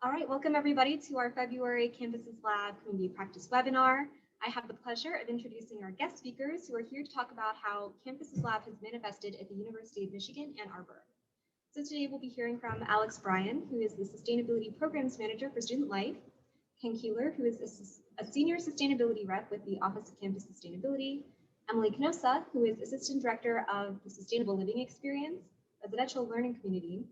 All right, welcome everybody to our February Campuses Lab Community Practice webinar. I have the pleasure of introducing our guest speakers who are here to talk about how Campuses Lab has manifested at the University of Michigan, Ann Arbor. So today we'll be hearing from Bryan, who is the Sustainability Programs Manager for Student Life, Ken Keeler, who is a Senior Sustainability Rep with the Office of Campus Sustainability, Emily Canosa, who is Assistant Director of the Sustainable Living Experience, Residential Learning Community,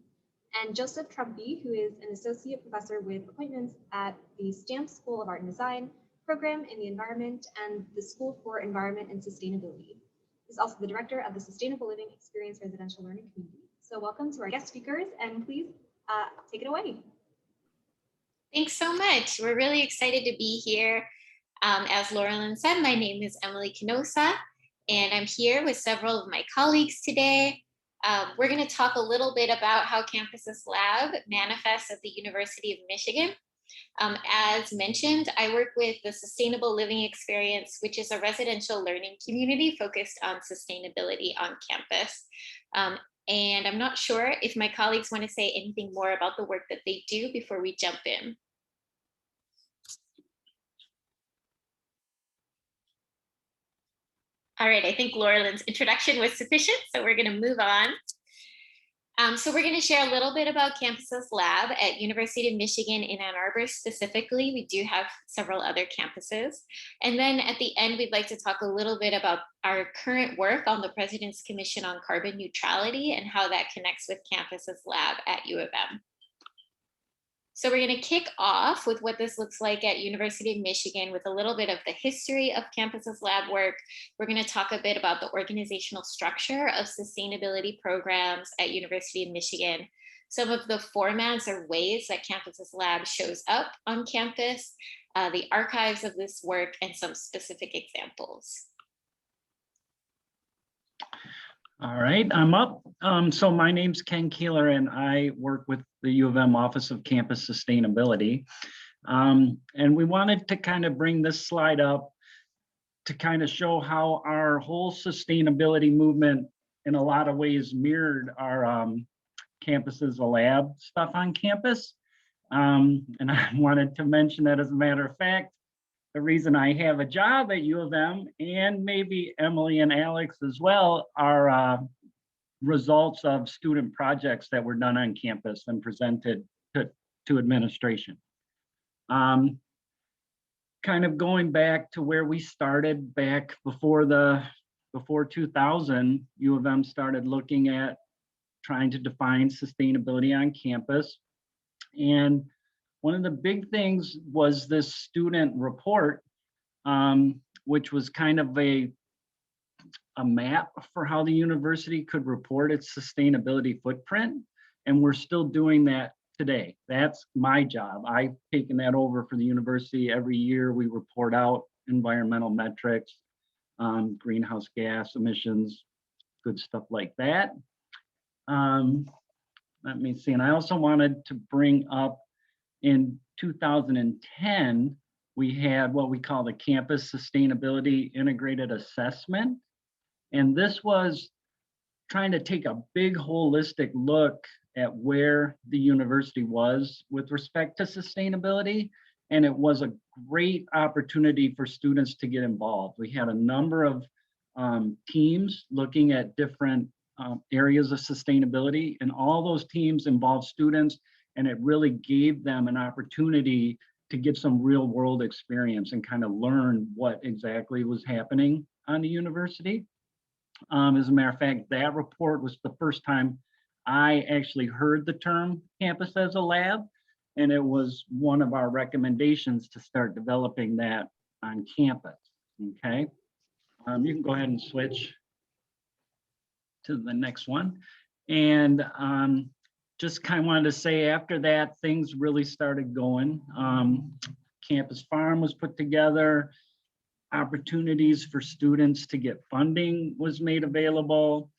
and Joseph Trumpey, who is an associate professor with appointments at the Stamp School of Art and Design program in the environment and the School for Environment and Sustainability. He's also the director of the Sustainable Living Experience Residential Learning Community. So welcome to our guest speakers, and please take it away. Thanks so much. We're really excited to be here. As Laurelyn said, my name is Emily Canosa, and I'm here with several of my colleagues today. We're going to talk a little bit about how Campuses Lab manifests at the University of Michigan. As mentioned, I work with the Sustainable Living Experience, which is a residential learning community focused on sustainability on campus. And I'm not sure if my colleagues want to say anything more about the work that they do before we jump in. All right, I think Laurelyn's introduction was sufficient, so we're going to move on. So we're going to share a little bit about Campuses Lab at University of Michigan in Ann Arbor specifically. We do have several other campuses. And then at the end, we'd like to talk a little bit about our current work on the President's Commission on Carbon Neutrality and how that connects with Campuses Lab at U of M. So we're going to kick off with what this looks like at University of Michigan with a little bit of the history of Campuses Lab work. We're going to talk a bit about the organizational structure of sustainability programs at University of Michigan, some of the formats or ways that Campuses Lab shows up on campus, the archives of this work, and some specific examples. All right, I'm up. So my name's Ken Keeler, and I work with the U of M Office of Campus Sustainability. And we wanted to kind of bring this slide up to kind of show how our whole sustainability movement in a lot of ways mirrored our Campuses Lab stuff on campus. And I wanted to mention that, as a matter of fact, the reason I have a job at U of M, and maybe Emily and Alex as well, are results of student projects that were done on campus and presented to administration. Kind of going back to where we started back before 2000, U of M started looking at trying to define sustainability on campus. And one of the big things was this student report, which was kind of a map for how the university could report its sustainability footprint. And we're still doing that today. That's my job. I've taken that over for the university. Every year we report out environmental metrics, greenhouse gas emissions, good stuff like that. Let me see. And I also wanted to bring up, in 2010, we had what we call the Campus Sustainability Integrated Assessment. And this was trying to take a big holistic look at where the university was with respect to sustainability. And it was a great opportunity for students to get involved. We had a number of teams looking at different areas of sustainability, and all those teams involved students, and it really gave them an opportunity to get some real world experience and kind of learn what exactly was happening on the university. As a matter of fact, that report was the first time I actually heard the term campus as a lab, and it was one of our recommendations to start developing that on campus. Okay, you can go ahead and switch to the next one. And just kind of wanted to say, after that, things really started going. Campus Farm was put together. Opportunities for students to get funding was made available.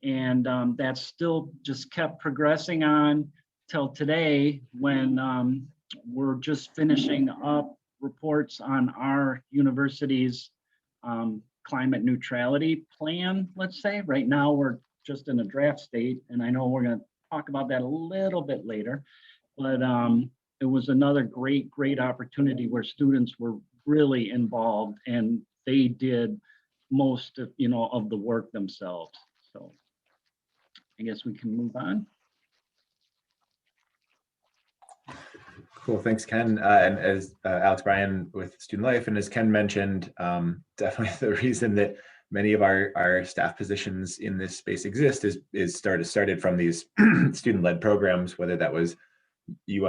And that still just kept progressing on till today, when we're just finishing up reports on our university's climate neutrality plan, let's say. Right now, we're just in a draft state, and I know we're going to talk about that a little bit later. But it was another great opportunity where students were really involved and they did most of, of the work themselves. So I guess we can move on. Cool, thanks, Ken. And as Alex Bryan with Student Life, and as Ken mentioned, definitely the reason that many of our staff positions in this space exist is started from these student-led programs, whether that was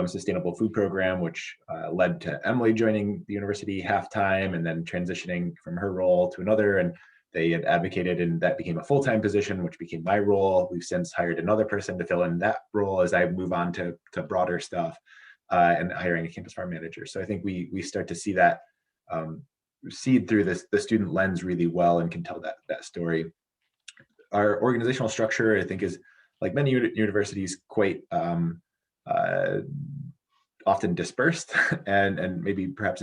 Sustainable Food Program, which led to Emily joining the university half-time and then transitioning from her role to another. And they had advocated, and that became a full-time position, which became my role. We've since hired another person to fill in that role as I move on to broader stuff. And hiring a campus farm manager. So I think we start to see that seed through the student lens really well and can tell that story. Our organizational structure, I think, is like many universities quite often dispersed and maybe perhaps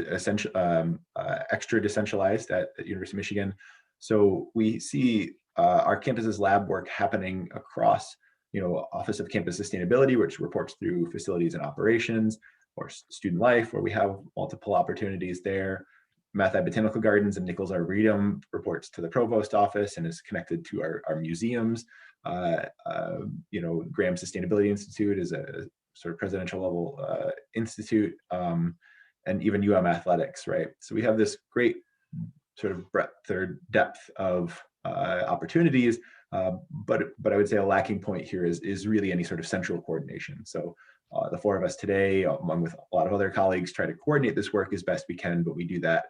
extra decentralized at University of Michigan. So we see our campus's lab work happening across Office of Campus Sustainability, which reports through facilities and operations, or Student Life, where we have multiple opportunities there. Mathi Botanical Gardens and Nichols Arboretum reports to the provost office and is connected to our museums. Graham Sustainability Institute is a sort of presidential level institute, and even Athletics, right? So we have this great sort of breadth or depth of opportunities. But I would say a lacking point here is really any sort of central coordination. So the four of us today, along with a lot of other colleagues, try to coordinate this work as best we can, but we do that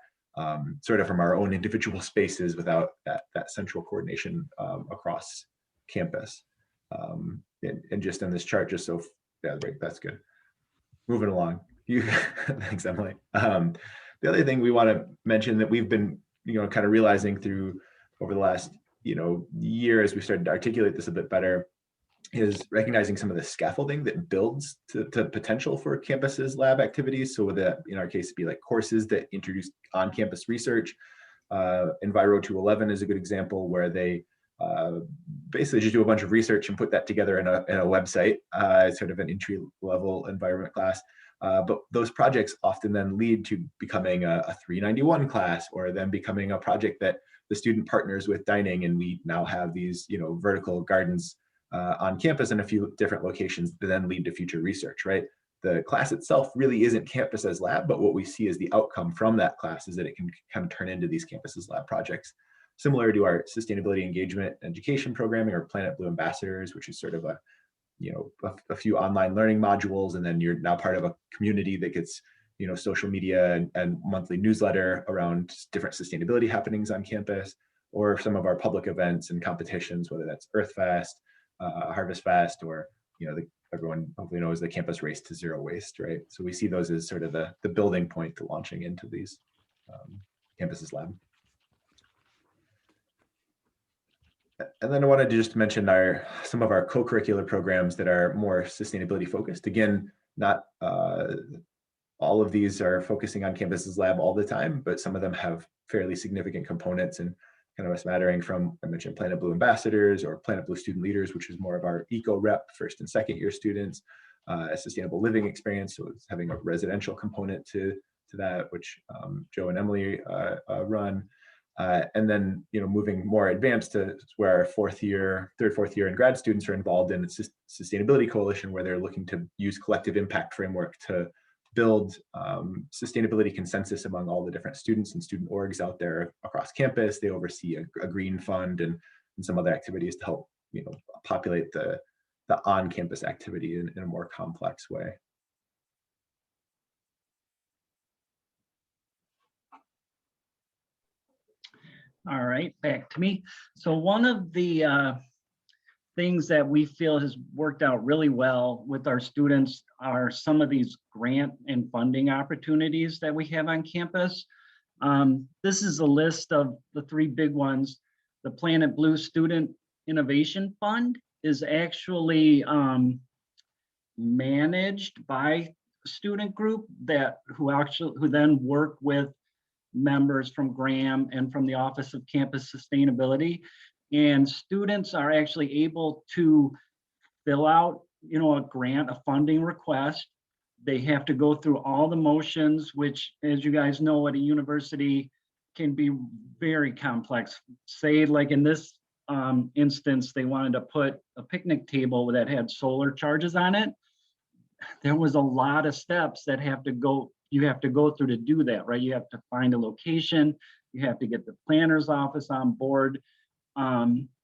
sort of from our own individual spaces without that central coordination across campus. And just on this chart, just so, yeah, right, that's good. Moving along. Thanks, Emily. The other thing we want to mention that we've been, kind of realizing through over the last year as we started to articulate this a bit better is recognizing some of the scaffolding that builds to potential for campus's lab activities. So that in our case, it'd be like courses that introduce on-campus research. Enviro 211 is a good example where they basically just do a bunch of research and put that together in a website, sort of an entry-level environment class. But those projects often then lead to becoming a 391 class, or then becoming a project that the student partners with dining, and we now have these vertical gardens on campus in a few different locations that then lead to future research, right? The class itself really isn't campus as lab, but what we see as the outcome from that class is that it can kind of turn into these campus as lab projects. Similar to our sustainability engagement education programming, or Planet Blue Ambassadors, which is sort of a few online learning modules, and then you're now part of a community that gets social media and monthly newsletter around different sustainability happenings on campus, or some of our public events and competitions, whether that's Earth Fest, Harvest Fest, or everyone hopefully knows the Campus Race to Zero Waste, right? So we see those as sort of the building point to launching into these campuses lab. And then I wanted to just mention some of our co-curricular programs that are more sustainability focused. Again, not all of these are focusing on campuses lab all the time, but some of them have fairly significant components, and kind of a smattering from, I mentioned Planet Blue Ambassadors or Planet Blue Student Leaders, which is more of our eco rep first and second year students, a sustainable living experience, so it's having a residential component to that, which Joe and Emily run. And then, moving more advanced to where our third, fourth year and grad students are involved in the Sustainability Coalition, where they're looking to use collective impact framework to build sustainability consensus among all the different students and student orgs out there across campus. They oversee a green fund and some other activities to help, populate the on-campus activity in a more complex way. All right, back to me. So one of the things that we feel has worked out really well with our students are some of these grant and funding opportunities that we have on campus. This is a list of the three big ones. The Planet Blue Student Innovation Fund is actually managed by a student group who then work with members from Graham and from the Office of Campus Sustainability. And students are actually able to fill out, a grant, a funding request. They have to go through all the motions, which, as you guys know, at a university can be very complex. Say, like in this instance, they wanted to put a picnic table that had solar charges on it. There was a lot of steps that you have to go through to do that, right? You have to find a location, you have to get the planner's office on board,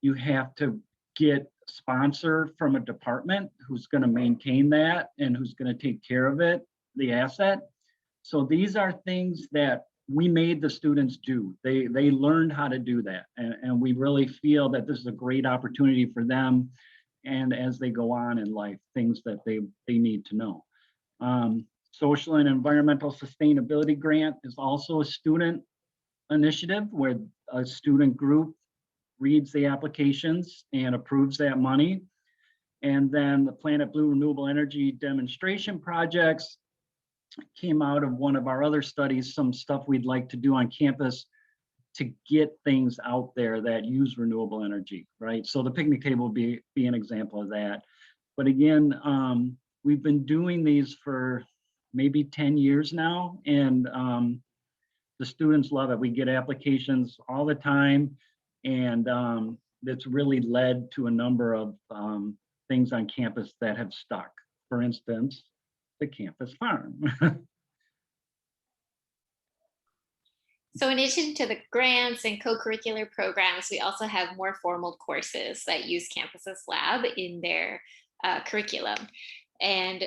you have to get a sponsor from a department who's going to maintain that and who's going to take care of it, the asset. So these are things that we made the students do. They learned how to do that, and we really feel that this is a great opportunity for them, and as they go on in life, things that they need to know. Social and environmental sustainability grant is also a student initiative where a student group reads the applications and approves that money. And then the Planet Blue renewable energy demonstration projects came out of one of our other studies, some stuff we'd like to do on campus to get things out there that use renewable energy, right? So the picnic table would be an example of that. But again, we've been doing these for maybe 10 years now, and the students love it. We get applications all the time, and that's really led to a number of things on campus that have stuck. For instance, the campus farm. So in addition to the grants and co-curricular programs, we also have more formal courses that use Campus's lab in their curriculum. And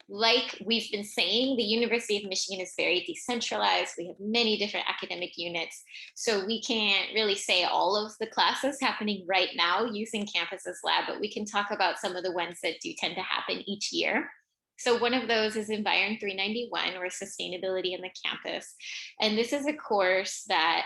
like we've been saying, the University of Michigan is very decentralized. We have many different academic units. So we can't really say all of the classes happening right now using Campus's lab, but we can talk about some of the ones that do tend to happen each year. So one of those is Environ 391, or Sustainability in the Campus. And this is a course that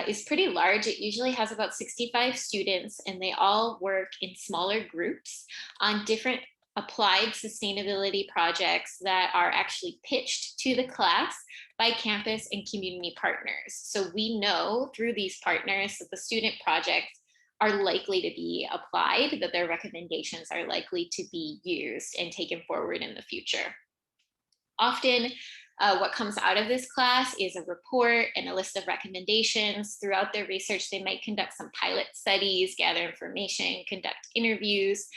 is pretty large. It usually has about 65 students, and they all work in smaller groups on different applied sustainability projects that are actually pitched to the class by campus and community partners. So we know through these partners that the student projects are likely to be applied, that their recommendations are likely to be used and taken forward in the future. Often, what comes out of this class is a report and a list of recommendations. Throughout their research, they might conduct some pilot studies, gather information, conduct interviews.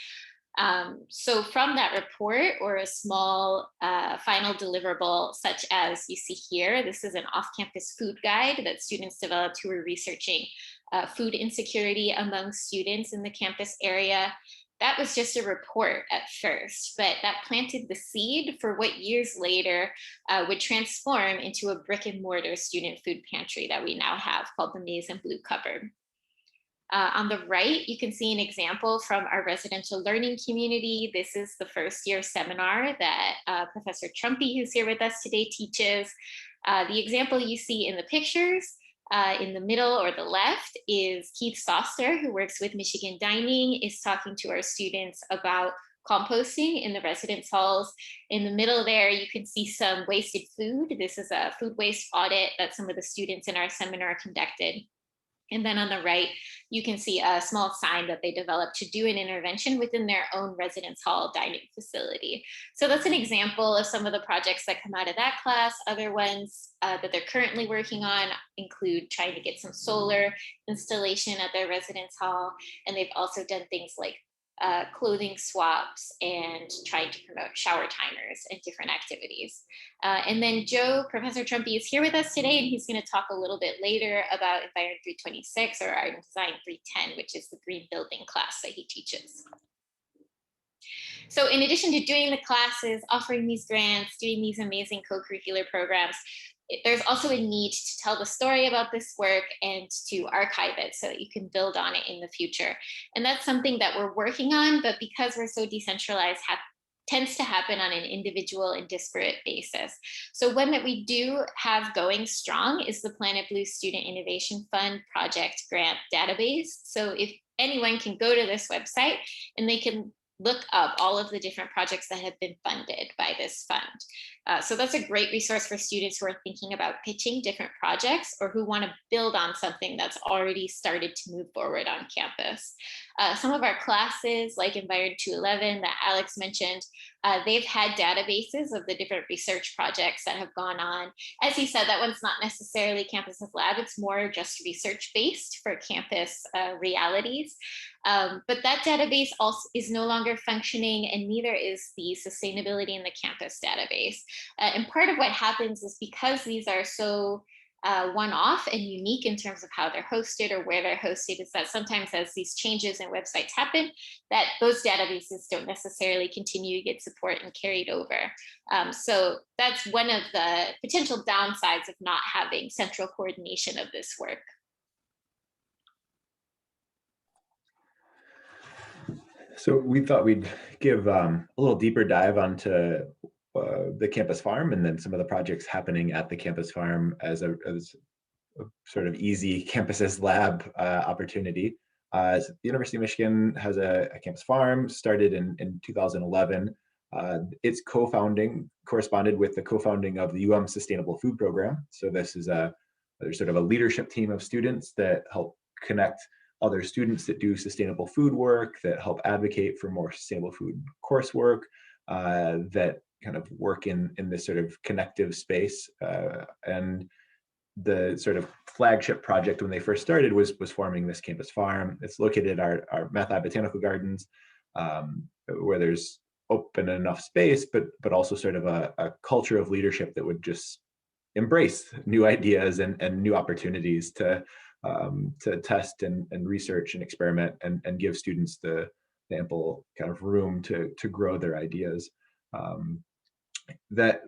So from that report, or a small final deliverable, such as you see here, this is an off-campus food guide that students developed who were researching food insecurity among students in the campus area. That was just a report at first, but that planted the seed for what years later would transform into a brick and mortar student food pantry that we now have, called the Maize and Blue Cupboard. On the right, you can see an example from our residential learning community. This is the first year seminar that Professor Trumpey, who's here with us today, teaches. The example you see in the pictures in the middle or the left is Keith Soster, who works with Michigan Dining, is talking to our students about composting in the residence halls. In the middle there, you can see some wasted food. This is a food waste audit that some of the students in our seminar conducted. And then on the right, you can see a small sign that they developed to do an intervention within their own residence hall dining facility. So that's an example of some of the projects that come out of that class. Other ones that they're currently working on include trying to get some solar installation at their residence hall. And they've also done things like clothing swaps and trying to promote shower timers and different activities. And then Joe, Professor Trumpey, is here with us today, and he's going to talk a little bit later about Environ 326 or Art and Design 310, which is the green building class that he teaches. So in addition to doing the classes, offering these grants, doing these amazing co-curricular programs, there's also a need to tell the story about this work and to archive it so that you can build on it in the future. And that's something that we're working on, but because we're so decentralized, tends to happen on an individual and disparate basis. So one that we do have going strong is the Planet Blue Student Innovation Fund Project Grant Database. So if anyone can go to this website and they can look up all of the different projects that have been funded by this fund. So that's a great resource for students who are thinking about pitching different projects or who want to build on something that's already started to move forward on campus. Some of our classes, like Environ 211 that Alex mentioned, they've had databases of the different research projects that have gone on. As he said, that one's not necessarily Campus's Lab, it's more just research-based for campus realities. But that database also is no longer functioning, and neither is the Sustainability in the Campus database. And part of what happens is because these are so one-off and unique in terms of how they're hosted or where they're hosted, is that sometimes as these changes in websites happen, that those databases don't necessarily continue to get support and carried over. So that's one of the potential downsides of not having central coordination of this work. So we thought we'd give a little deeper dive onto the campus farm and then some of the projects happening at the campus farm as a sort of easy Campus's Lab opportunity. The University of Michigan has a campus farm started in 2011. Its co-founding corresponded with the co-founding of the Sustainable Food Program. So this is there's sort of a leadership team of students that help connect other students that do sustainable food work, that help advocate for more sustainable food coursework, that kind of work in this sort of connective space. And the sort of flagship project when they first started was forming this campus farm. It's located at our Math Lab Botanical Gardens, where there's open enough space, but also sort of a culture of leadership that would just embrace new ideas and new opportunities to test and research and experiment and give students the ample kind of room to grow their ideas. That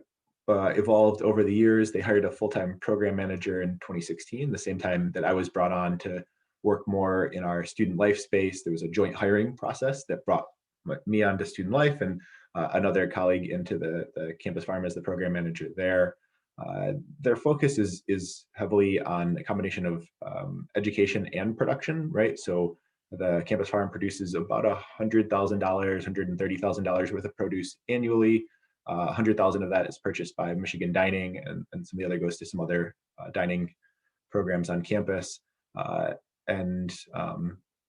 evolved over the years. They hired a full-time program manager in 2016, the same time that I was brought on to work more in our student life space. There was a joint hiring process that brought me onto student life and another colleague into the campus farm as the program manager there. Their focus is heavily on a combination of education and production, right? So the campus farm produces about $100,000, $130,000 worth of produce annually. 100,000 of that is purchased by Michigan Dining, and some of the other goes to some other dining programs on campus. But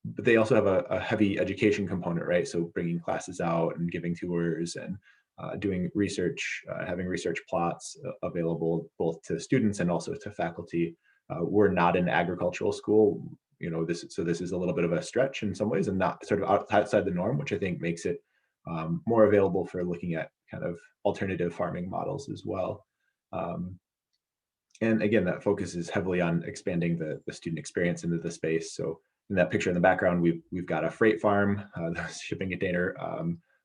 they also have a heavy education component, right? So bringing classes out and giving tours and doing research, having research plots available both to students and also to faculty. We're not an agricultural school, you know. This is a little bit of a stretch in some ways, and not sort of outside the norm, which I think makes it more available for looking at kind of alternative farming models as well. And again, that focuses heavily on expanding the student experience into the space. So in that picture in the background, we've got a freight farm, the shipping container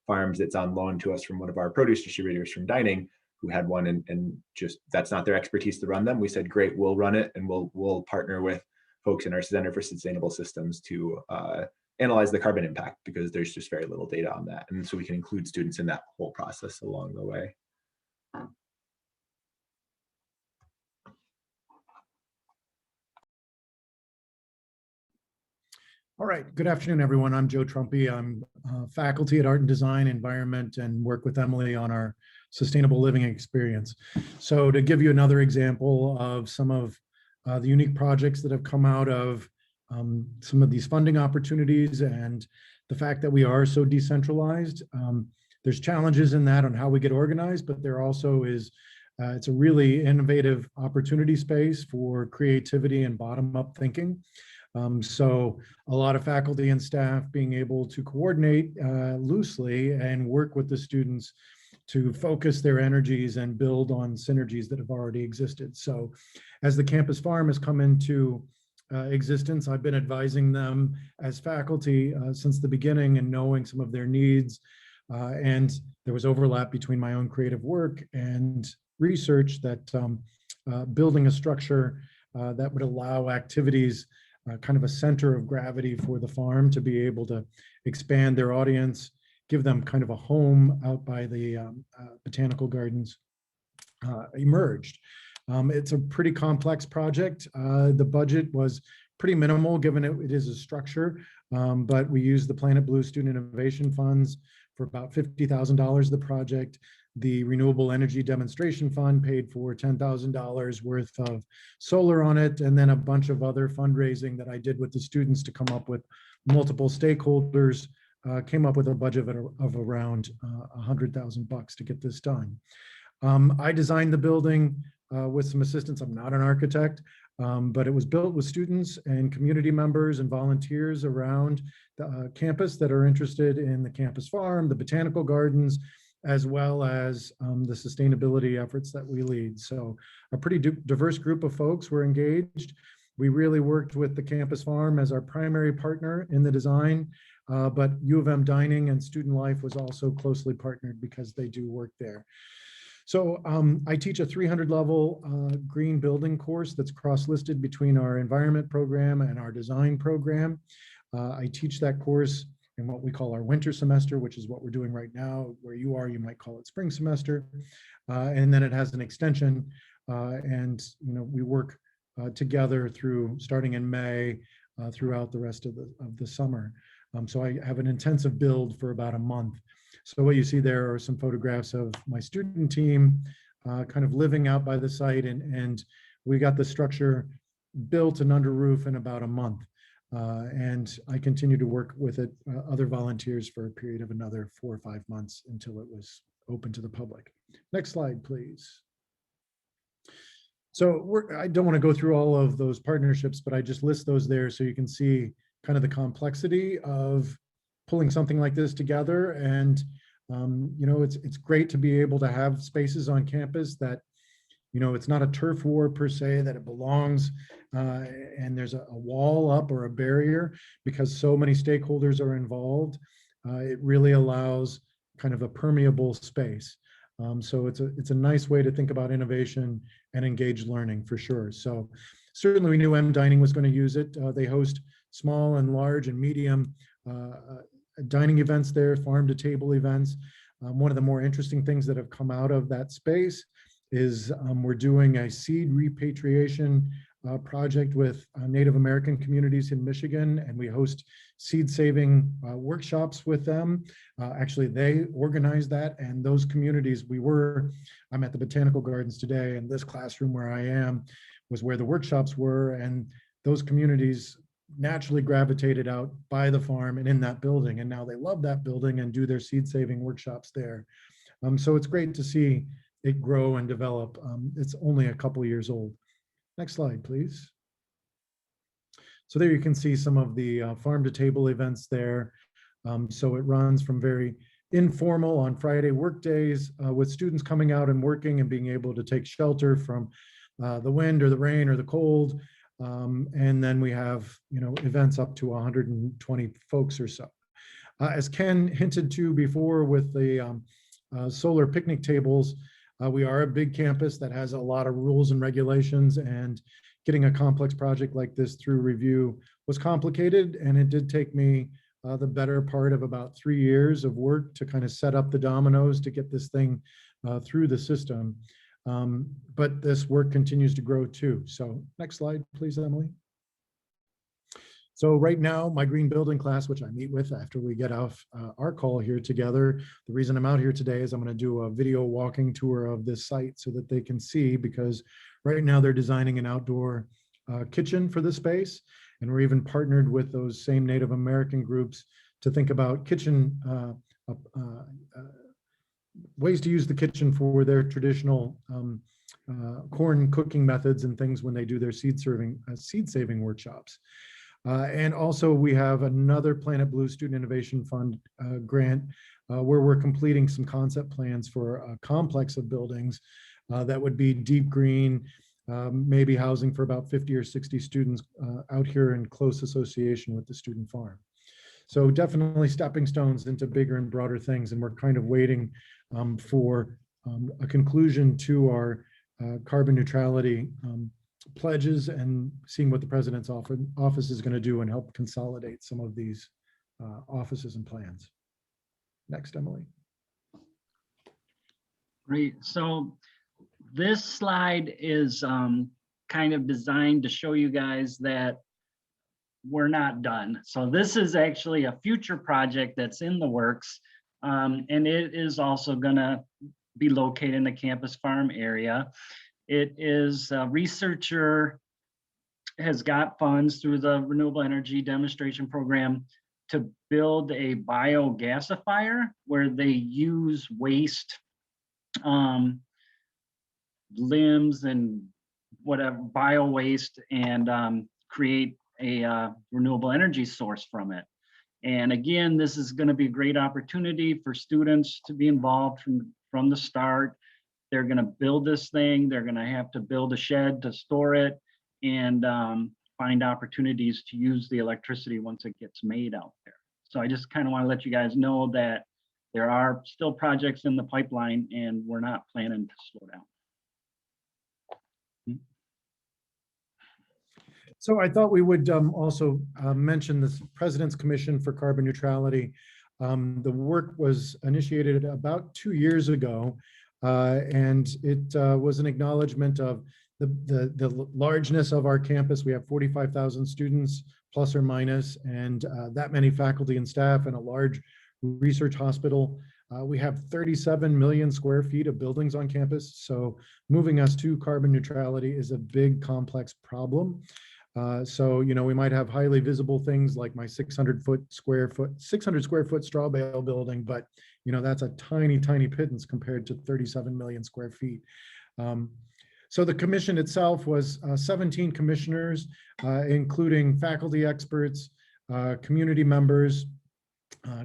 farms that's on loan to us from one of our produce distributors from Dining, who had one, and just that's not their expertise to run them. We said, great, we'll run it, and we'll partner with folks in our Center for Sustainable Systems to analyze the carbon impact, because there's just very little data on that. And so we can include students in that whole process along the way. All right, good afternoon, everyone. I'm Joe Trumpey. I'm faculty at Art and Design Environment and work with Emily on our sustainable living experience. So to give you another example of some of the unique projects that have come out of some of these funding opportunities and the fact that we are so decentralized, there's challenges in that on how we get organized, but there also is, it's a really innovative opportunity space for creativity and bottom-up thinking. So a lot of faculty and staff being able to coordinate loosely and work with the students to focus their energies and build on synergies that have already existed. So as the campus farm has come into existence, I've been advising them as faculty since the beginning and knowing some of their needs. And there was overlap between my own creative work and research that building a structure that would allow activities kind of a center of gravity for the farm to be able to expand their audience, give them kind of a home out by the botanical gardens emerged. It's a pretty complex project. The budget was pretty minimal given it is a structure. But we used the Planet Blue Student Innovation Funds for about $50,000 of the project. The Renewable Energy Demonstration Fund paid for $10,000 worth of solar on it, and then a bunch of other fundraising that I did with the students to come up with multiple stakeholders, came up with a budget of around $100,000 to get this done. I designed the building with some assistance. I'm not an architect, but it was built with students and community members and volunteers around the campus that are interested in the campus farm, the botanical gardens, as well as the sustainability efforts that we lead. So a pretty diverse group of folks were engaged. We really worked with the campus farm as our primary partner in the design, but U of M Dining and Student Life was also closely partnered because they do work there. So I teach a 300 level green building course that's cross-listed between our environment program and our design program. I teach that course in what we call our winter semester, which is what we're doing right now. Where you are, you might call it spring semester. And then it has an extension, and we work together through starting in May throughout the rest of the summer. So I have an intensive build for about a month. So what you see there are some photographs of my student team kind of living out by the site, and we got the structure built and under roof in about a month. And I continue to work with it, other volunteers, for a period of another 4 or 5 months until it was open to the public. Next slide, please. So I don't want to go through all of those partnerships, but I just list those there so you can see kind of the complexity of pulling something like this together. And it's great to be able to have spaces on campus that, it's not a turf war per se, that it belongs and there's a wall up or a barrier, because so many stakeholders are involved. It really allows kind of a permeable space. So it's a nice way to think about innovation and engaged learning, for sure. So certainly we knew M Dining was going to use it. They host small and large and medium dining events there, farm to table events. One of the more interesting things that have come out of that space is we're doing a seed repatriation project with Native American communities in Michigan, and we host seed saving workshops with them. Actually, they organize that, and those communities, I'm at the Botanical Gardens today, and this classroom where I am was where the workshops were, and those communities naturally gravitated out by the farm and in that building, and now they love that building and do their seed saving workshops there. So it's great to see it grow and develop. It's only a couple years old. Next slide, please. So there you can see some of the farm to table events there. So it runs from very informal on Friday work days with students coming out and working and being able to take shelter from the wind or the rain or the cold. And then we have, events up to 120 folks or so. As Ken hinted to before with the solar picnic tables, we are a big campus that has a lot of rules and regulations, and getting a complex project like this through review was complicated. And it did take me the better part of about 3 years of work to kind of set up the dominoes to get this thing through the system. But this work continues to grow too. So next slide, please, Emily. So right now, my green building class, which I meet with after we get off our call here together, the reason I'm out here today is I'm going to do a video walking tour of this site so that they can see, because right now they're designing an outdoor kitchen for the space. And we're even partnered with those same Native American groups to think about kitchen ways to use the kitchen for their traditional corn cooking methods and things when they do their seed saving workshops. And also we have another Planet Blue Student Innovation Fund grant where we're completing some concept plans for a complex of buildings that would be deep green, maybe housing for about 50 or 60 students out here in close association with the student farm. So definitely stepping stones into bigger and broader things. And we're kind of waiting for a conclusion to our carbon neutrality pledges and seeing what the president's office is going to do and help consolidate some of these offices and plans. Next, Emily. Great. So this slide is kind of designed to show you guys that we're not done. So this is actually a future project that's in the works. And it is also gonna be located in the campus farm area. It is a researcher has got funds through the Renewable Energy Demonstration Program to build a biogasifier where they use waste limbs and whatever bio waste and create a renewable energy source from it. And again, this is going to be a great opportunity for students to be involved from the start. They're going to build this thing. They're going to have to build a shed to store it and find opportunities to use the electricity once it gets made out there. So I just kind of want to let you guys know that there are still projects in the pipeline and we're not planning to slow down. So I thought we would also mention this President's Commission for Carbon Neutrality. The work was initiated about 2 years ago, and it was an acknowledgement of the largeness of our campus. We have 45,000 students, plus or minus, and that many faculty and staff, and a large research hospital. We have 37 million square feet of buildings on campus, so moving us to carbon neutrality is a big, complex problem. So, you know, we might have highly visible things like my 600 square foot straw bale building, but, you know, that's a tiny, tiny pittance compared to 37 million square feet. So the commission itself was 17 commissioners, including faculty experts, community members,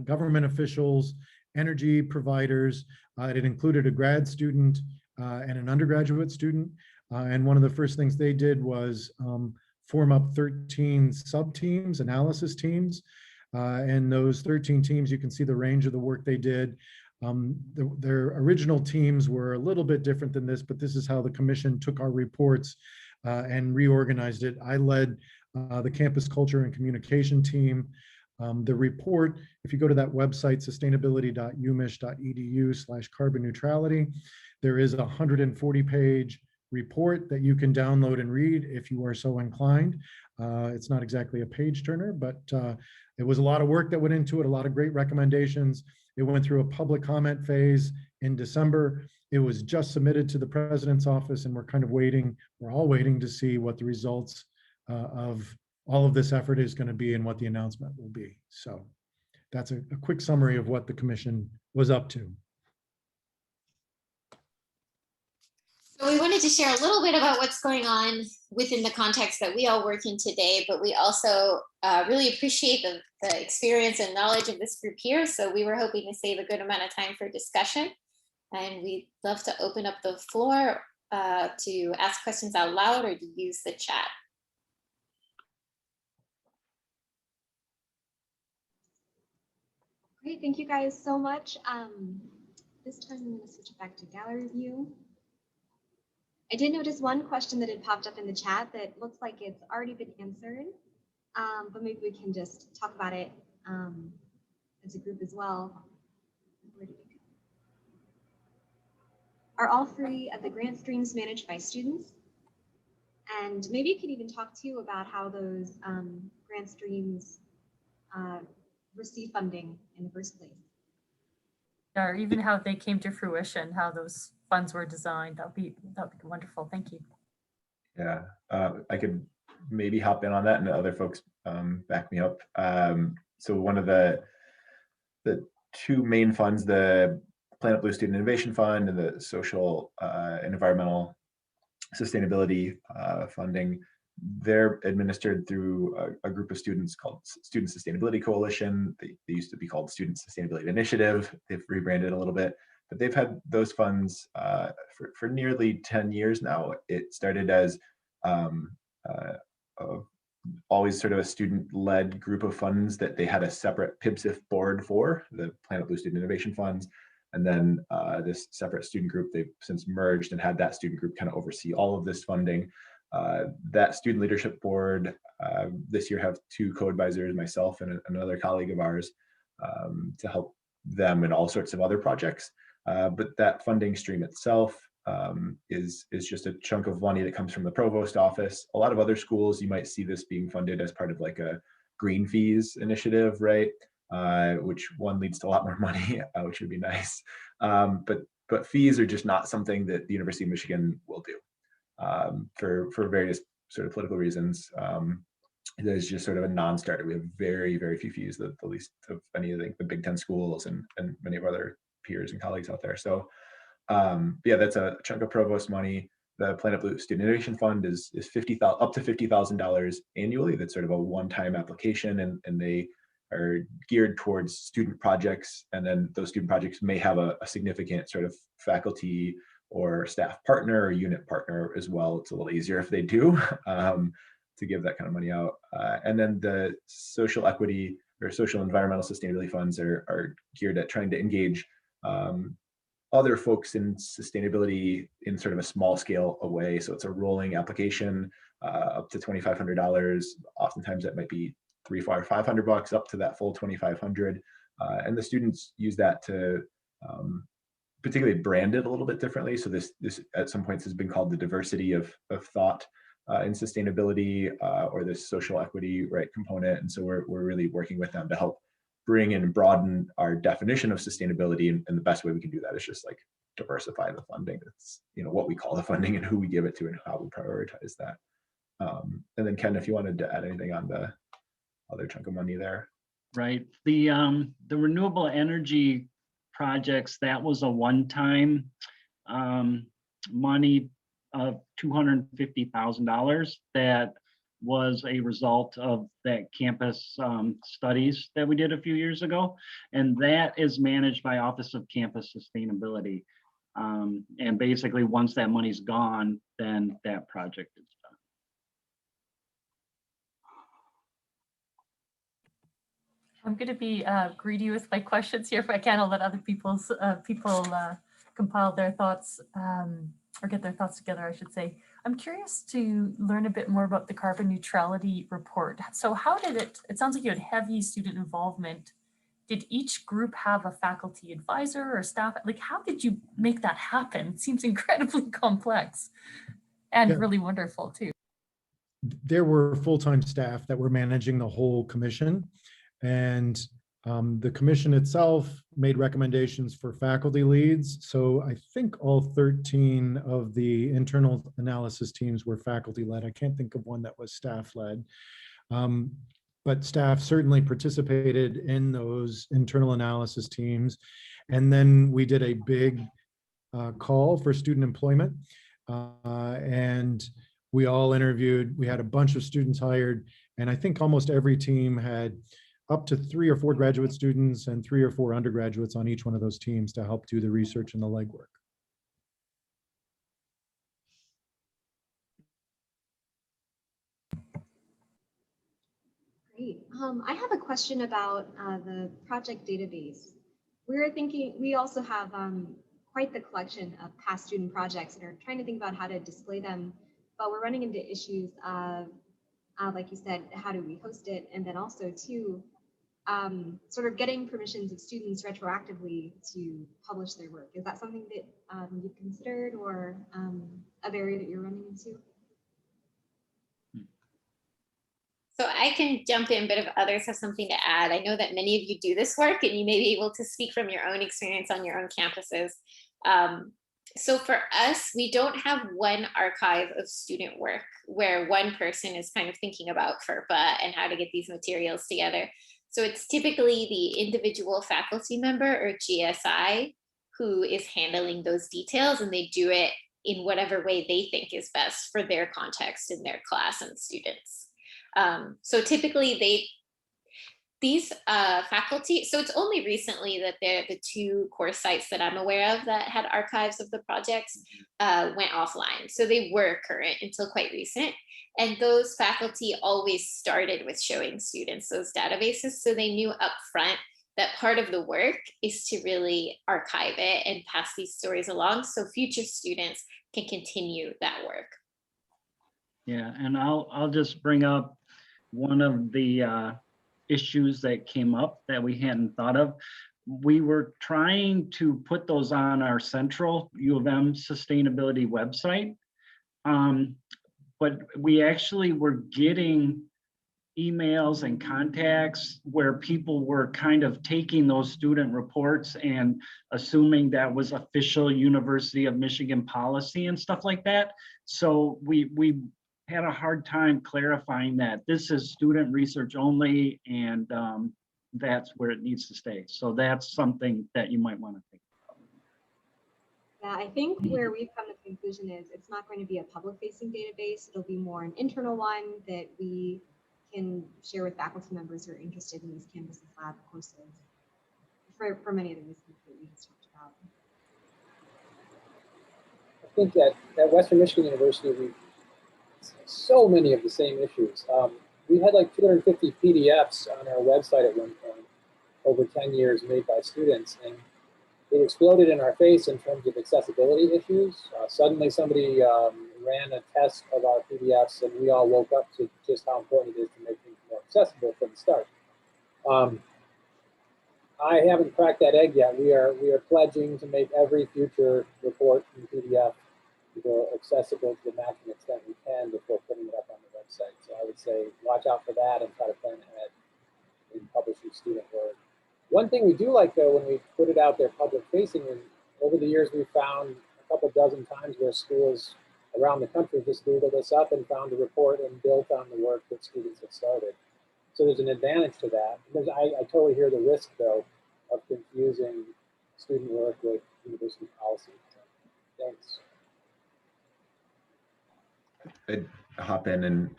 government officials, energy providers. It included a grad student and an undergraduate student. And one of the first things they did was form up 13 sub-teams, analysis teams. And those 13 teams, you can see the range of the work they did. Their original teams were a little bit different than this, but this is how the commission took our reports and reorganized it. I led the campus culture and communication team. The report, if you go to that website, sustainability.umich.edu/carbon neutrality, there is a 140-page report that you can download and read if you are so inclined. It's not exactly a page turner, but it was a lot of work that went into it, a lot of great recommendations. It went through a public comment phase in December. It was just submitted to the president's office, and we're kind of waiting, we're all waiting to see what the results of all of this effort is going to be and what the announcement will be. So that's a quick summary of what the commission was up to. So we wanted to share a little bit about what's going on within the context that we all work in today, but we also really appreciate the experience and knowledge of this group here. So we were hoping to save a good amount of time for discussion. And we'd love to open up the floor to ask questions out loud or to use the chat. Great, thank you guys so much. This time I'm going to switch it back to gallery view. I did notice one question that had popped up in the chat that looks like it's already been answered, but maybe we can just talk about it as a group as well. Where did it go? Are all 3 of the grant streams managed by students? And maybe you could even talk too about how those grant streams receive funding in the first place. Or even how they came to fruition, how those funds were designed. That would be wonderful. Thank you. Yeah, I could maybe hop in on that and other folks back me up. So one of the 2 main funds, the Planet Blue Student Innovation Fund and the Social and Environmental Sustainability funding, they're administered through a group of students called Student Sustainability Coalition. They used to be called Student Sustainability Initiative. They've rebranded a little bit, but they've had those funds for nearly 10 years now. It started as always sort of a student-led group of funds that they had a separate PIBSIF board for, the Planet Blue Student Innovation Funds. And then this separate student group, they've since merged and had that student group kind of oversee all of this funding. That student leadership board this year have 2 co-advisors, myself and another colleague of ours, to help them in all sorts of other projects. But that funding stream itself is just a chunk of money that comes from the provost office. A lot of other schools, you might see this being funded as part of like a green fees initiative, right? Which one leads to a lot more money, which would be nice. But fees are just not something that the University of Michigan will do for various sort of political reasons. There's just sort of a non-starter. We have very, very few fees, the least of any of the Big Ten schools and many of our other peers and colleagues out there. So yeah, that's a chunk of provost money. The Planet Blue Student Innovation Fund is up to $50,000 annually. That's sort of a one-time application, and they are geared towards student projects. And then those student projects may have a significant sort of faculty or staff partner or unit partner as well. It's a little easier if they do to give that kind of money out. And then the social equity or social environmental sustainability funds are geared at trying to engage other folks in sustainability in sort of a small scale way. So it's a rolling application up to $2,500. Oftentimes that might be $300, $400, $500 up to that full $2,500. And the students use that to particularly brand it a little bit differently. So this at some points has been called the diversity of thought in sustainability or this social equity component. And so we're really working with them to help bring and broaden our definition of sustainability, and the best way we can do that is just like diversify the funding. It's what we call the funding and who we give it to and how we prioritize that. And then Ken, if you wanted to add anything on the other chunk of money there. Right. The renewable energy projects, that was a one-time money of $250,000 that was a result of that campus studies that we did a few years ago. And that is managed by Office of Campus Sustainability. And basically once that money's gone, then that project is done. I'm going to be greedy with my questions here. If I can, I'll let other people compile their thoughts or get their thoughts together, I should say. I'm curious to learn a bit more about the carbon neutrality report. So how did it sounds like you had heavy student involvement. Did each group have a faculty advisor or staff? Like, how did you make that happen? It seems incredibly complex and really wonderful too. There were full-time staff that were managing the whole commission, and the commission itself made recommendations for faculty leads. So I think all 13 of the internal analysis teams were faculty led. I can't think of one that was staff led. But staff certainly participated in those internal analysis teams. And then we did a big call for student employment. And we all interviewed, we had a bunch of students hired, and I think almost every team had up to 3 or 4 graduate students and 3 or 4 undergraduates on each one of those teams to help do the research and the legwork. Great. I have a question about the project database. We also have quite the collection of past student projects and are trying to think about how to display them, but we're running into issues of, like you said, how do we host it? And then also too, sort of getting permissions of students retroactively to publish their work. Is that something that you've considered or a barrier that you're running into? So I can jump in, but if others have something to add, I know that many of you do this work and you may be able to speak from your own experience on your own campuses. So for us, we don't have one archive of student work where one person is kind of thinking about FERPA and how to get these materials together. So it's typically the individual faculty member or GSI who is handling those details, and they do it in whatever way they think is best for their context in their class and students. So typically these faculty, so it's only recently that the 2 course sites that I'm aware of that had archives of the projects went offline. So they were current until quite recent. And those faculty always started with showing students those databases. So they knew up front that part of the work is to really archive it and pass these stories along so future students can continue that work. Yeah, and I'll just bring up one of the issues that came up that we hadn't thought of. we were trying to put those on our central U of M sustainability website. But we actually were getting emails and contacts where people were kind of taking those student reports and assuming that was official University of Michigan policy and stuff like that. So we had a hard time clarifying that this is student research only, and that's where it needs to stay. So that's something that you might want to think about. Yeah, I think where we've come to the conclusion is it's not going to be a public-facing database. It'll be more an internal one that we can share with faculty members who are interested in these Campuses Lab courses for many of the reasons that we just talked about. I think that at Western Michigan University, we so many of the same issues. We had like 250 PDFs on our website at one point over 10 years made by students, and it exploded in our face in terms of accessibility issues. Suddenly somebody ran a test of our PDFs, and we all woke up to just how important it is to make things more accessible from the start. I haven't cracked that egg yet. We are pledging to make every future report in PDF accessible to the maximum extent we can before putting it up on the website. So I would say watch out for that and try to plan ahead in publishing student work. One thing we do like, though, when we put it out there public facing, and over the years we've found a couple dozen times where schools around the country just Googled us up and found a report and built on the work that students have started. So there's an advantage to that. I totally hear the risk, though, of confusing student work with university policy. So, thanks. I'd hop in, and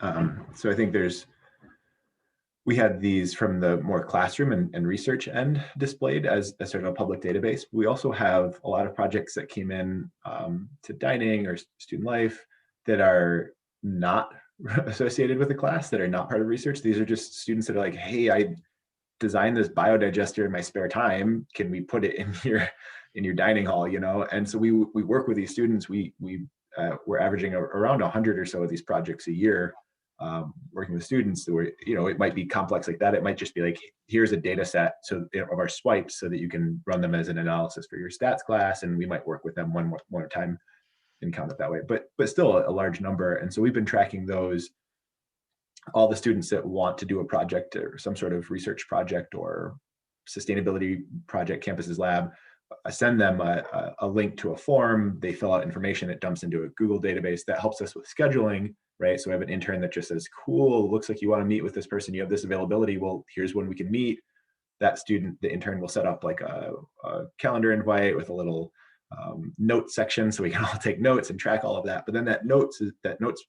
so I think we had these from the more classroom and research end displayed as sort of a public database. We also have a lot of projects that came in to dining or student life that are not associated with the class, that are not part of research. These are just students that are like, hey, I designed this biodigester in my spare time. Can we put it in your dining hall, you know? And so we work with these students. We're averaging around 100 or so of these projects a year, working with students where, you know, it might be complex like that. It might just be like, here's a data set of our swipes so that you can run them as an analysis for your stats class. And we might work with them one more time and count it that way, but still a large number. And so we've been tracking those, all the students that want to do a project or some sort of research project or sustainability project, Campuses Lab. I send them a link to a form, they fill out information, it dumps into a Google database that helps us with scheduling, right? So we have an intern that just says, cool, looks like you want to meet with this person, you have this availability, well, here's when we can meet. That student, the intern, will set up like a calendar invite with a little notes section so we can all take notes and track all of that. But then that notes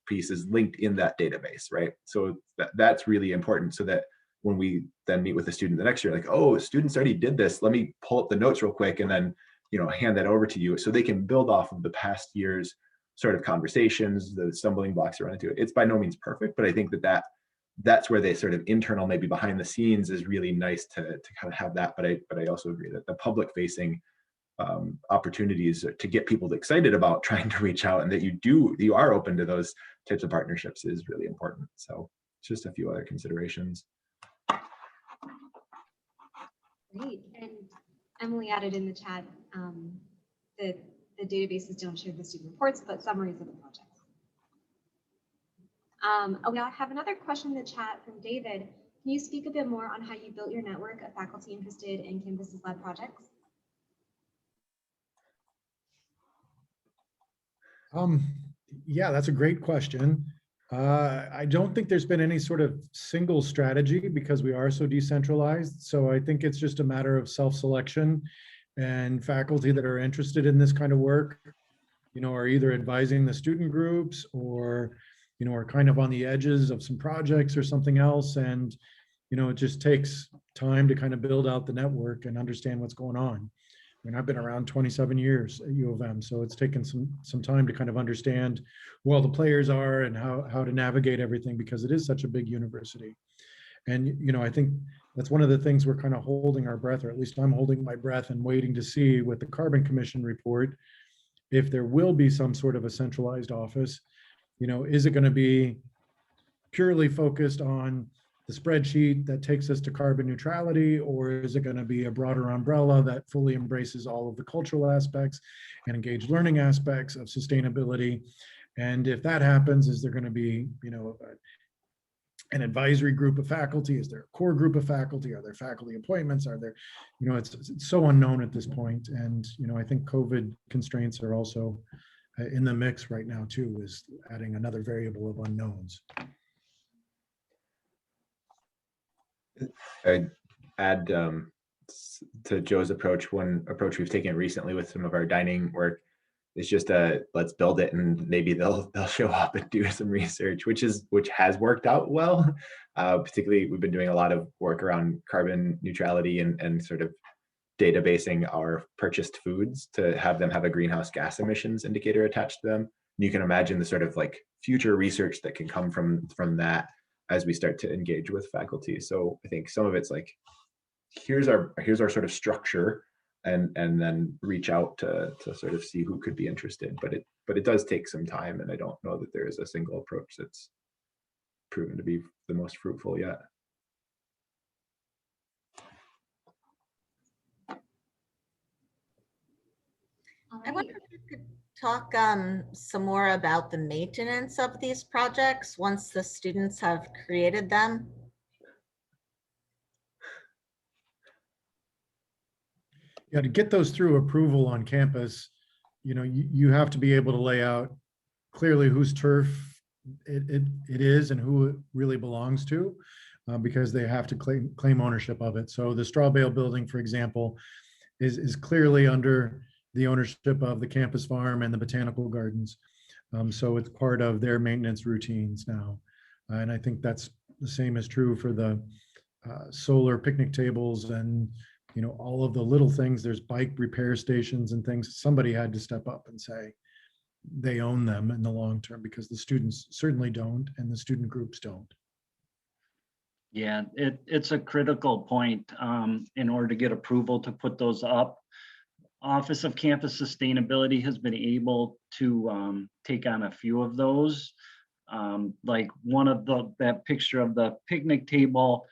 piece is linked in that database, right? So that's really important, so that when we then meet with a student the next year, like, oh, students already did this, let me pull up the notes real quick and then, you know, hand that over to you, so they can build off of the past year's sort of conversations, the stumbling blocks around into it. It's by no means perfect, but I think that's where they sort of internal, maybe behind the scenes, is really nice to kind of have that. But I also agree that the public facing opportunities to get people excited about trying to reach out, and that you are open to those types of partnerships, is really important. So just a few other considerations. Great. And Emily added in the chat that the databases don't share the student reports, but summaries of the projects. We have another question in the chat from David. Can you speak a bit more on how you built your network of faculty interested in Campuses Lab projects? Yeah, that's a great question. I don't think there's been any sort of single strategy because we are so decentralized. So I think it's just a matter of self-selection, and faculty that are interested in this kind of work, you know, are either advising the student groups or, you know, are kind of on the edges of some projects or something else. And, you know, it just takes time to kind of build out the network and understand what's going on. I mean, I've been around 27 years at U of M, so it's taken some time to kind of understand who all the players are and how to navigate everything, because it is such a big university. And, you know, I think that's one of the things we're kind of holding our breath, or at least I'm holding my breath and waiting to see with the Carbon Commission report, if there will be some sort of a centralized office. You know, is it going to be purely focused on the spreadsheet that takes us to carbon neutrality, or is it going to be a broader umbrella that fully embraces all of the cultural aspects and engaged learning aspects of sustainability? And if that happens, is there going to be, an advisory group of faculty? Is there a core group of faculty? Are there faculty appointments? Are there, it's so unknown at this point. And, I think COVID constraints are also in the mix right now too, is adding another variable of unknowns. I'd add to Joe's approach, one approach we've taken recently with some of our dining work is just let's build it and maybe they'll show up and do some research, which has worked out well. Particularly, we've been doing a lot of work around carbon neutrality and sort of databasing our purchased foods to have them have a greenhouse gas emissions indicator attached to them. And you can imagine the sort of like future research that can come from that as we start to engage with faculty. So I think some of it's like, here's our sort of structure, and then reach out to sort of see who could be interested. But it does take some time, and I don't know that there is a single approach that's proven to be the most fruitful yet. I wonder if you could talk some more about the maintenance of these projects once the students have created them. Yeah, to get those through approval on campus, you have to be able to lay out clearly whose turf it is and who it really belongs to, because they have to claim ownership of it. So the Straw Bale building, for example, is clearly under the ownership of the campus farm and the botanical gardens. So it's part of their maintenance routines now. And I think that's the same is true for the solar picnic tables and all of the little things. There's bike repair stations and things. Somebody had to step up and say they own them in the long term, because the students certainly don't and the student groups don't. Yeah, it's a critical point in order to get approval to put those up. Office of Campus Sustainability has been able to take on a few of those. Like one of that picture of the picnic table,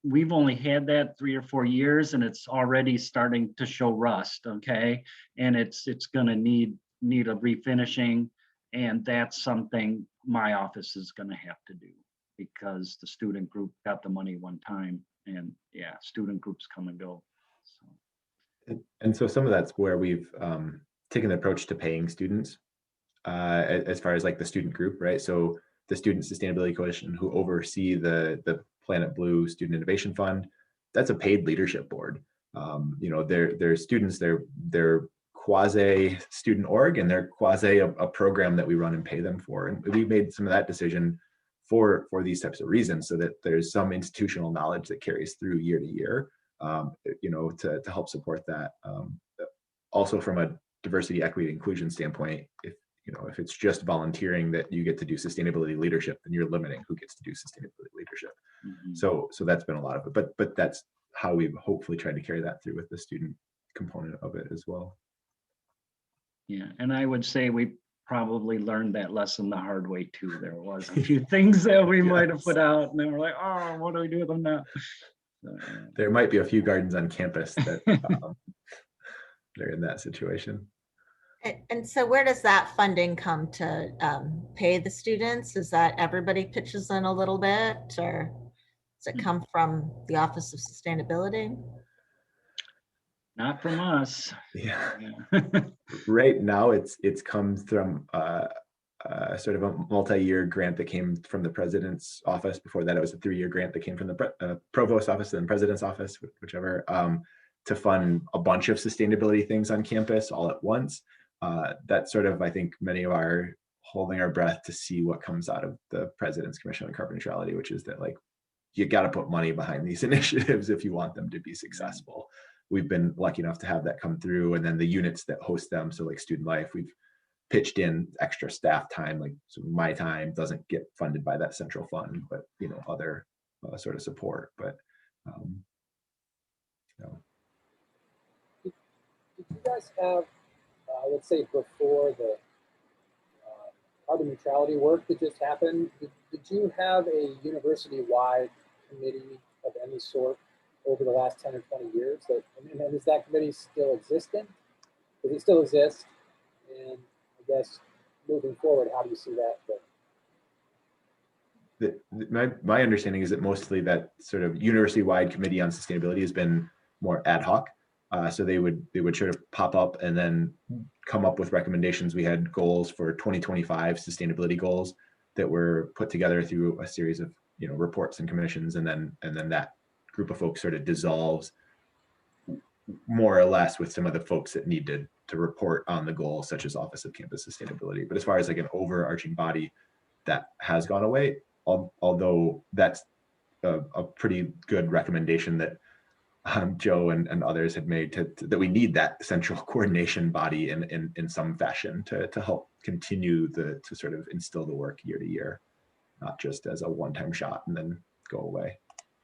we've only had that 3 or 4 years and it's already starting to show rust, okay? And it's gonna need a refinishing, and that's something my office is gonna have to do, because the student group got the money one time, and yeah, student groups come and go. So. And so some of that's where we've taken the approach to paying students as far as like the student group, right? So the Student Sustainability Coalition, who oversee the Planet Blue Student Innovation Fund, that's a paid leadership board. They're students, they're quasi student org, and they're quasi a program that we run and pay them for. And we made some of that decision for these types of reasons, so that there's some institutional knowledge that carries through year to year, to help support that. Also from a diversity, equity, inclusion standpoint, if it's just volunteering that you get to do sustainability leadership, then you're limiting who gets to do sustainability leadership. Mm-hmm. So that's been a lot of it, but that's how we've hopefully tried to carry that through with the student component of it as well. Yeah, and I would say we probably learned that lesson the hard way too. There was a few things that we might have put out, and then we're like, oh, what do we do with them now? So, there might be a few gardens on campus that they're in that situation. And so where does that funding come to pay the students? Is that everybody pitches in a little bit, or does it come from the Office of Sustainability? Not from us. Yeah. Right now, it's come from sort of a multi-year grant that came from the president's office. Before that, it was a 3-year grant that came from the provost office and the president's office, whichever, to fund a bunch of sustainability things on campus all at once. That's sort of, I think, many of our holding our breath to see what comes out of the President's Commission on Carbon Neutrality, which is that, like, you got to put money behind these initiatives if you want them to be successful. We've been lucky enough to have that come through, and then the units that host them, so like Student Life, we've pitched in extra staff time. Like, so my time doesn't get funded by that central fund, but other sort of support. But Did you guys have, let's say, before the carbon neutrality work that just happened, did you have a university-wide committee of any sort over the last 10 or 20 years? And is that committee still existent? Does it still exist? And I guess moving forward, how do you see that? My understanding is that mostly that sort of university-wide committee on sustainability has been more ad hoc. So they would sort of pop up and then come up with recommendations. We had goals for 2025 sustainability goals that were put together through a series of reports and commissions, and then that group of folks sort of dissolves more or less with some of the folks that need to report on the goals, such as Office of Campus Sustainability. But as far as like an overarching body, that has gone away. Although that's a pretty good recommendation that Joe and others had made that we need that central coordination body in some fashion to help continue to sort of instill the work year to year, not just as a one-time shot and then go away.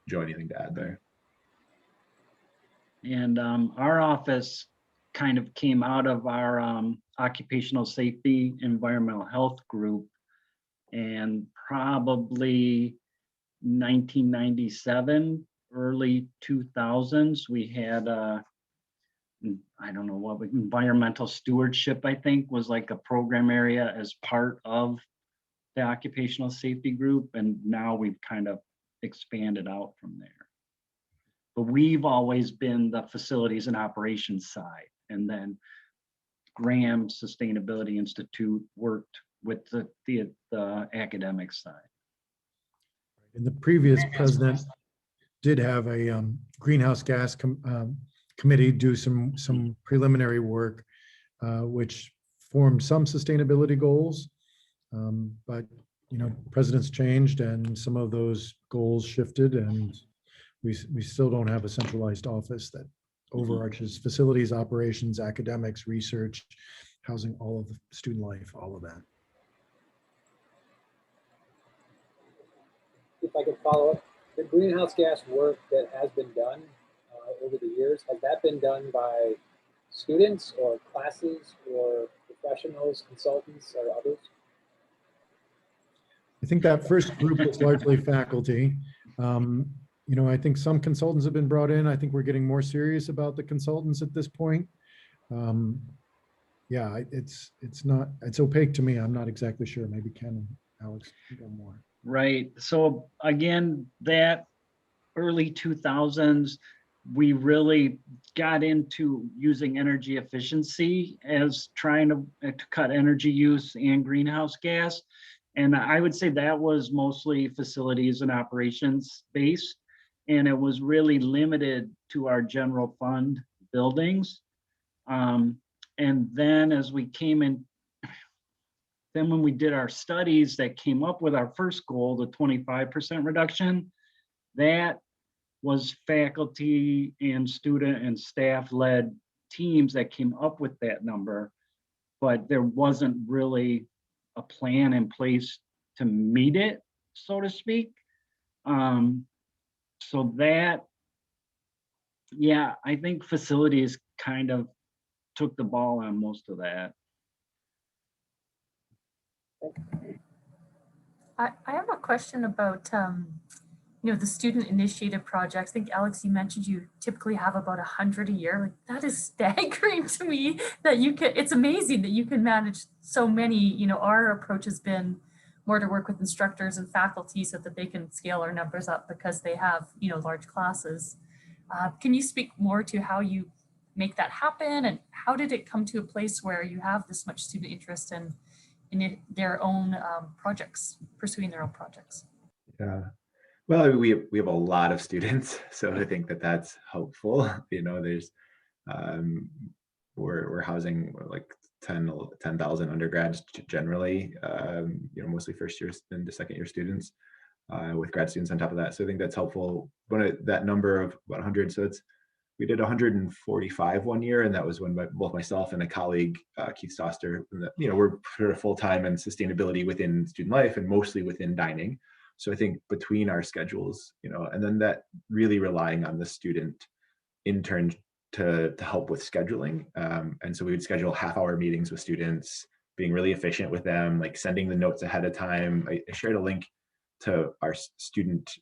Joe, anything to add there? And our office kind of came out of our occupational safety environmental health group, and probably 1997, early 2000s, we had I don't know what, environmental stewardship, I think, was like a program area as part of the occupational safety group. And now we've kind of expanded out from there. But we've always been the facilities and operations side. And then Graham Sustainability Institute worked with the academic side. And the previous president did have a greenhouse gas committee do some preliminary work, which formed some sustainability goals. But presidents changed and some of those goals shifted, and we still don't have a centralized office that overarches facilities, operations, academics, research, housing, all of the student life, all of that. If I could follow up, the greenhouse gas work that has been done over the years, has that been done by students or classes or professionals, consultants, or others? I think that first group was largely faculty. I think some consultants have been brought in. I think we're getting more serious about the consultants at this point. Yeah, it's opaque to me. I'm not exactly sure. Maybe Ken and Alex can go more. Right. So again, that early 2000s, we really got into using energy efficiency as trying to cut energy use and greenhouse gas. And I would say that was mostly facilities and operations based. And it was really limited to our general fund buildings. And then as we came in, then when we did our studies that came up with our first goal, the 25% reduction, that was faculty and student and staff led teams that came up with that number, but there wasn't really a plan in place to meet it, so to speak. So that, yeah, I think facilities kind of took the ball on most of that. I have a question about, the student initiated projects. I think, Alex, you mentioned you typically have about 100 a year. Like, that is staggering to me that it's amazing that you can manage so many. Our approach has been more to work with instructors and faculty so that they can scale our numbers up because they have, large classes. Can you speak more to how you make that happen, and how did it come to a place where you have this much student interest in their own projects, pursuing their own projects? Yeah, well, we have a lot of students, so I think that's helpful. There's we're housing like 10,000 undergrads generally, mostly first year and second year students, with grad students on top of that. So I think that's helpful. That number of about 100, so we did 145 one year, and that was when both myself and a colleague, Keith Stoster, we're sort of full-time in sustainability within student life and mostly within dining. So I think between our schedules, and then that really relying on the student intern to help with scheduling. And so we would schedule half-hour meetings with students, being really efficient with them, like sending the notes ahead of time. I shared a link to our student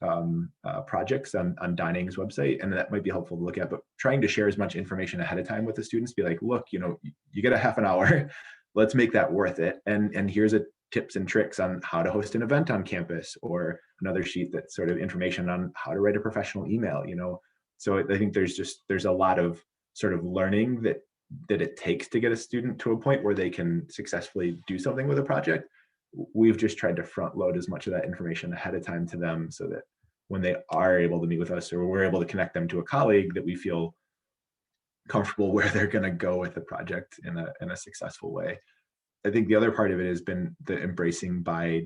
projects on Dining's website, and that might be helpful to look at, but trying to share as much information ahead of time with the students, be like, look, you get a half an hour, let's make that worth it. And here's a tips and tricks on how to host an event on campus, or another sheet that's sort of information on how to write a professional email, So I think there's a lot of sort of learning that it takes to get a student to a point where they can successfully do something with a project. We've just tried to front load as much of that information ahead of time to them, so that when they are able to meet with us, or we're able to connect them to a colleague, that we feel comfortable where they're going to go with the project in a successful way. I think the other part of it has been the embracing by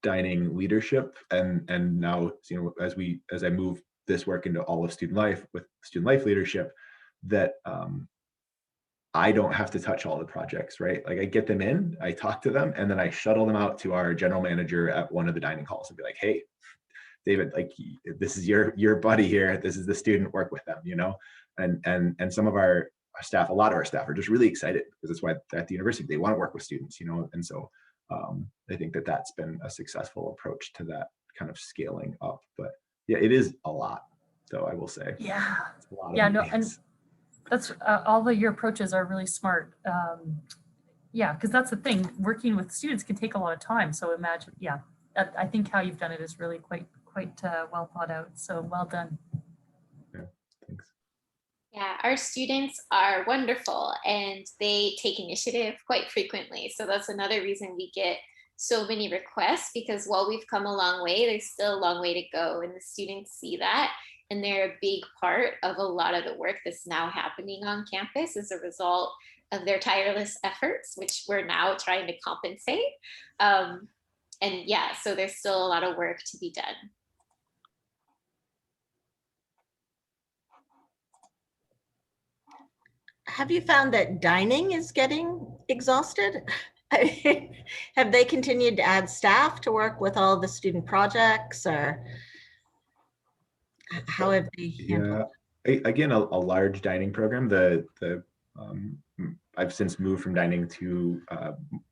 Dining leadership, and now, as I move this work into all of student life with student life leadership, that I don't have to touch all the projects, right? Like, I get them in, I talk to them, and then I shuttle them out to our general manager at one of the dining halls and be like, hey, David, like, this is your buddy here. This is the student, work with them, and some of our staff, a lot of our staff are just really excited, because that's why at the university, they want to work with students, and so I think that that's been a successful approach to that kind of scaling up. But yeah, it is a lot, though, I will say. Yeah. It's a lot of Yeah, no, meetings. and that's all of your approaches are really smart. Yeah, because that's the thing. Working with students can take a lot of time. So imagine, yeah, I think how you've done it is really quite well thought out. So well done. Yeah, thanks. Yeah, our students are wonderful and they take initiative quite frequently. So that's another reason we get so many requests, because while we've come a long way, there's still a long way to go, and the students see that. And they're a big part of a lot of the work that's now happening on campus as a result of their tireless efforts, which we're now trying to compensate. And yeah, so there's still a lot of work to be done. Have you found that dining is getting exhausted? Have they continued to add staff to work with all the student projects, or how have they handled? Yeah, again, a large dining program. I've since moved from dining to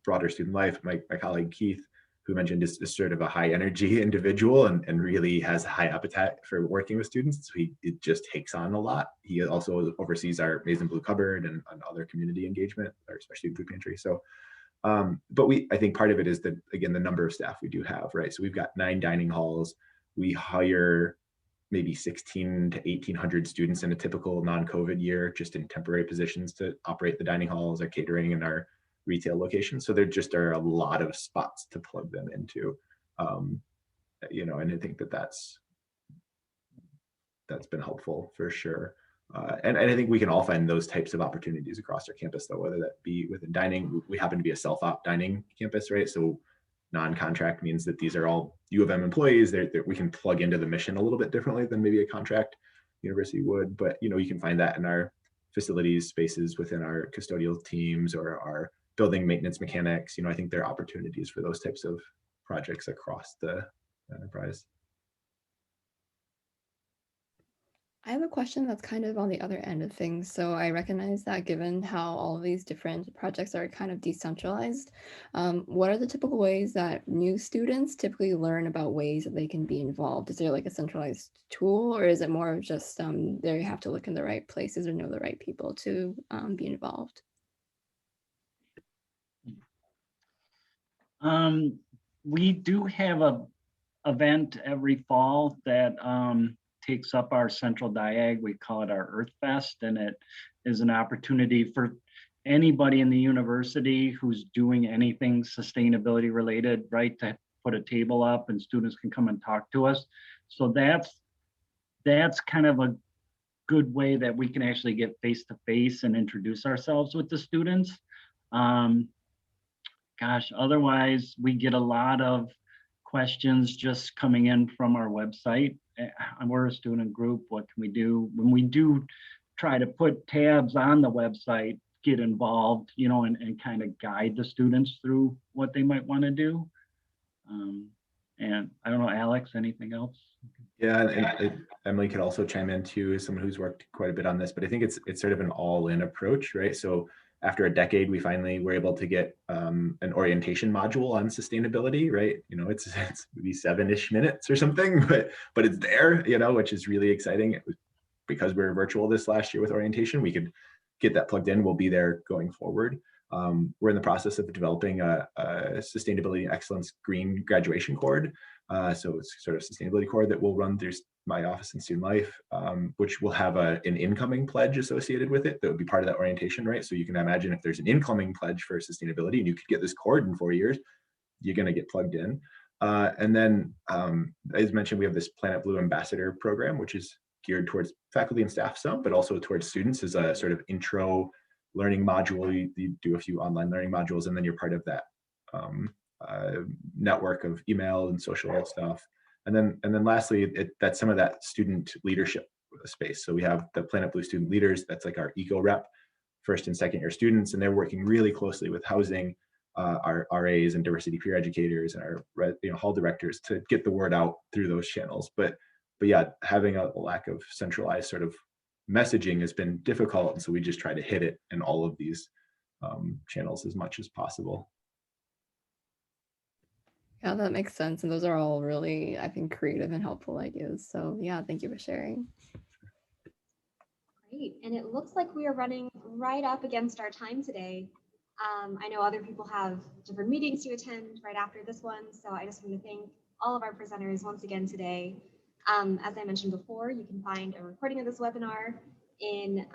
broader student life. My colleague Keith, who mentioned, is sort of a high energy individual and really has a high appetite for working with students. So it just takes on a lot. He also oversees our Maize and Blue Cupboard and other community engagement, or especially food pantry. So, but I think part of it is that, again, the number of staff we do have, right? So we've got 9 dining halls. We hire maybe 16 to 1,800 students in a typical non-COVID year, just in temporary positions to operate the dining halls, our catering, and our retail locations. So there just are a lot of spots to plug them into, and I think that's been helpful for sure. And I think we can all find those types of opportunities across our campus, though, whether that be within dining. We happen to be a self-op dining campus, right? So non-contract means that these are all U of M employees. We can plug into the mission a little bit differently than maybe a contract university would. But you can find that in our facilities spaces within our custodial teams or our building maintenance mechanics. I think there are opportunities for those types of projects across the enterprise. I have a question that's kind of on the other end of things. So I recognize that given how all of these different projects are kind of decentralized, what are the typical ways that new students typically learn about ways that they can be involved? Is there like a centralized tool, or is it more of just they have to look in the right places or know the right people to be involved? We do have a event every fall that takes up our central diag. We call it our Earth Fest, and it is an opportunity for anybody in the university who's doing anything sustainability related, right, to put a table up and students can come and talk to us. So that's kind of a good way that we can actually get face to face and introduce ourselves with the students. Gosh, otherwise we get a lot of questions just coming in from our website. We're a student group, what can we do? When we do try to put tabs on the website, get involved, and kind of guide the students through what they might want to do. And I don't know, Alex, anything else? Yeah, and Emily could also chime in too, as someone who's worked quite a bit on this, but I think it's sort of an all-in approach, right? So after a decade, we finally were able to get an orientation module on sustainability, right? You know, it's maybe 7-ish minutes or something, but it's there, you know, which is really exciting. It was, because we were virtual this last year with orientation, we could get that plugged in. We'll be there going forward. We're in the process of developing a sustainability excellence green graduation cord. So it's sort of sustainability cord that will run through my office in student life, which will have an incoming pledge associated with it that would be part of that orientation, right? So you can imagine if there's an incoming pledge for sustainability and you could get this cord in 4 years, you're going to get plugged in. And then, as mentioned, we have this Planet Blue Ambassador program, which is geared towards faculty and staff some, but also towards students as a sort of intro learning module. You do a few online learning modules, and then you're part of that network of email and social stuff. And then lastly, that's some of that student leadership space. So we have the Planet Blue student leaders. That's like our eco rep, first and second year students, and they're working really closely with housing, our RAs and diversity peer educators and our hall directors to get the word out through those channels. But yeah, having a lack of centralized sort of messaging has been difficult, and so we just try to hit it in all of these channels as much as possible. Yeah, that makes sense. And those are all really, I think, creative and helpful ideas. So yeah, thank you for sharing. Great. And it looks like we are running right up against our time today. I know other people have different meetings to attend right after this one. So I just want to thank all of our presenters once again today. As I mentioned before, you can find a recording of this webinar in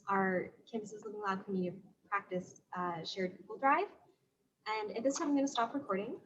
our Campuses Living Lab Community Practice shared Google Drive. And at this time, I'm going to stop recording.